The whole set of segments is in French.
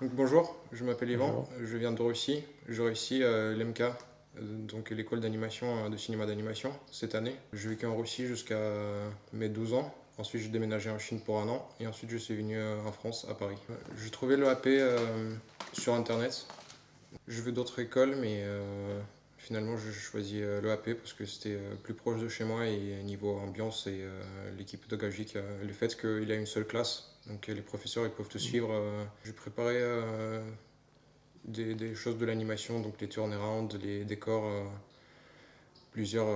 Donc bonjour, je m'appelle Yvan, Bonjour. je viens de Russie. Je réussis l'EMK, donc l'école d'animation, de cinéma d'animation, cette année. J'ai vécu en Russie jusqu'à mes 12 ans. Ensuite, j'ai déménagé en Chine pour un an. Et ensuite, je suis venu en France, à Paris. J'ai trouvé l'EAP sur Internet. Je veux d'autres écoles, mais finalement, j'ai choisi l'EAP parce que c'était plus proche de chez moi et niveau ambiance et l'équipe pédagogique, le fait qu'il a une seule classe, donc les professeurs ils peuvent te suivre. J'ai préparé des choses de l'animation, donc les turnarounds, les décors, plusieurs,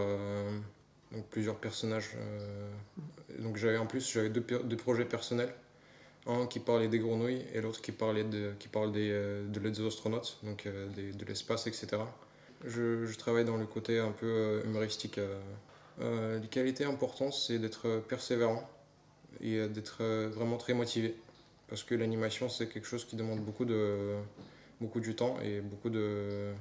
donc plusieurs personnages. Donc j'avais en plus j'avais deux projets personnels. Un qui parlait des grenouilles et l'autre qui parle des astronautes, donc de l'espace, etc. Je travaille dans le côté un peu humoristique. Les qualités importantes, c'est d'être persévérant et d'être vraiment très motivé. Parce que l'animation, c'est quelque chose qui demande beaucoup du temps et beaucoup de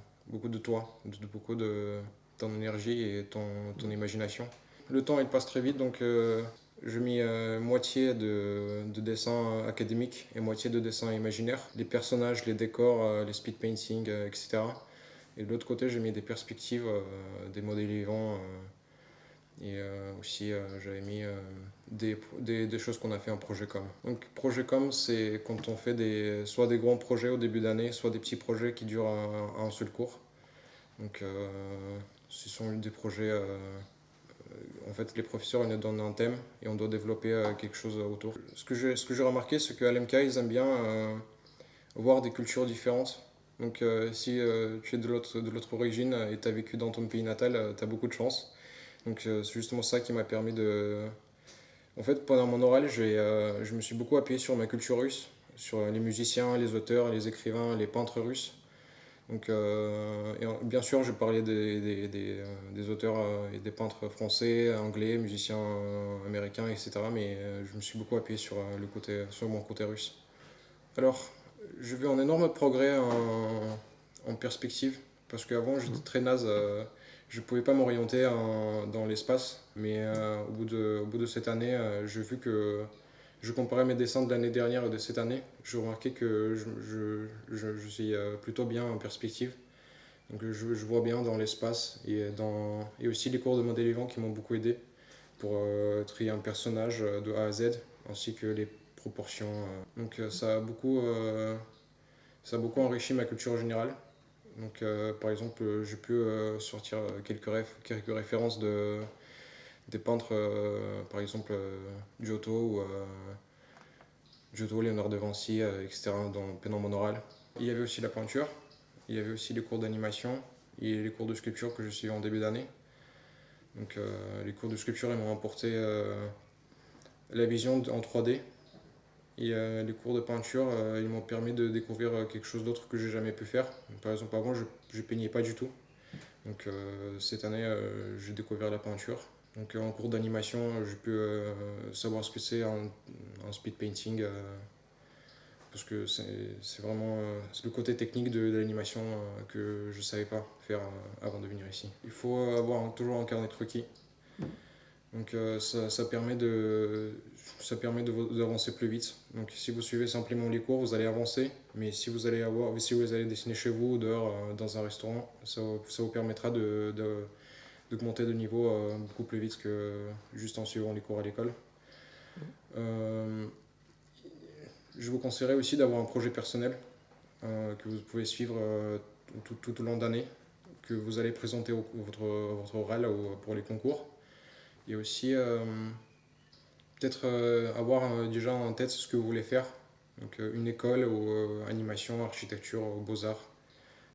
toi, beaucoup de ton énergie et ton imagination. Le temps, il passe très vite, donc je mis moitié de dessin académique et moitié de dessin imaginaire. Les personnages, les décors, les speed painting, etc. Et de l'autre côté, j'ai mis des perspectives, des modèles vivants. Et aussi, j'avais mis des choses qu'on a fait en projet com. Donc, projet com, c'est quand on fait soit des grands projets au début d'année, soit des petits projets qui durent un seul cours. Donc, ce sont des projets. En fait, les professeurs ils nous donnent un thème et on doit développer quelque chose autour. Ce que j'ai remarqué, c'est qu'à l'MK, ils aiment bien voir des cultures différentes. Donc, si tu es de l'autre origine et tu as vécu dans ton pays natal, tu as beaucoup de chance. Donc c'est justement ça qui m'a permis de... En fait, pendant mon oral, je me suis beaucoup appuyé sur ma culture russe, sur les musiciens, les auteurs, les écrivains, les peintres russes. Donc, bien sûr, je parlais des auteurs et des peintres français, anglais, musiciens américains, etc. Mais je me suis beaucoup appuyé sur mon côté russe. Alors, j'ai vu un énorme progrès en perspective, parce qu'avant j'étais Mhm. très naze, je ne pouvais pas m'orienter dans l'espace, mais au bout de cette année, j'ai vu que je comparais mes dessins de l'année dernière et de cette année, je remarquais que je suis plutôt bien en perspective, donc je vois bien dans l'espace et aussi les cours de modèle vivant qui m'ont beaucoup aidé pour trier un personnage de A à Z, ainsi que les proportions. Donc ça a beaucoup enrichi ma culture générale. Donc, par exemple, j'ai pu sortir quelques références des peintres, par exemple Giotto Léonard de Vinci, etc., pendant mon oral. Il y avait aussi la peinture, il y avait aussi les cours d'animation et les cours de sculpture que je suivais en début d'année. Donc, les cours de sculpture, ils m'ont apporté la vision en 3D. Et les cours de peinture, ils m'ont permis de découvrir quelque chose d'autre que j'ai jamais pu faire. Par exemple, avant, je peignais pas du tout. Donc cette année, j'ai découvert la peinture. Donc en cours d'animation, j'ai pu savoir ce que c'est un speed painting. Parce que c'est vraiment c'est le côté technique de l'animation que je savais pas faire avant de venir ici. Il faut avoir toujours un carnet de croquis. Donc ça permet d'avancer plus vite. Donc si vous suivez simplement les cours, vous allez avancer. Mais si vous allez dessiner chez vous ou dehors dans un restaurant, ça vous permettra d'augmenter de niveau beaucoup plus vite que juste en suivant les cours à l'école. Euh, je vous conseillerais aussi d'avoir un projet personnel que vous pouvez suivre tout au long d'année, que vous allez présenter votre oral pour les concours. Et aussi peut-être avoir déjà en tête ce que vous voulez faire. Donc une école ou animation, architecture, beaux-arts.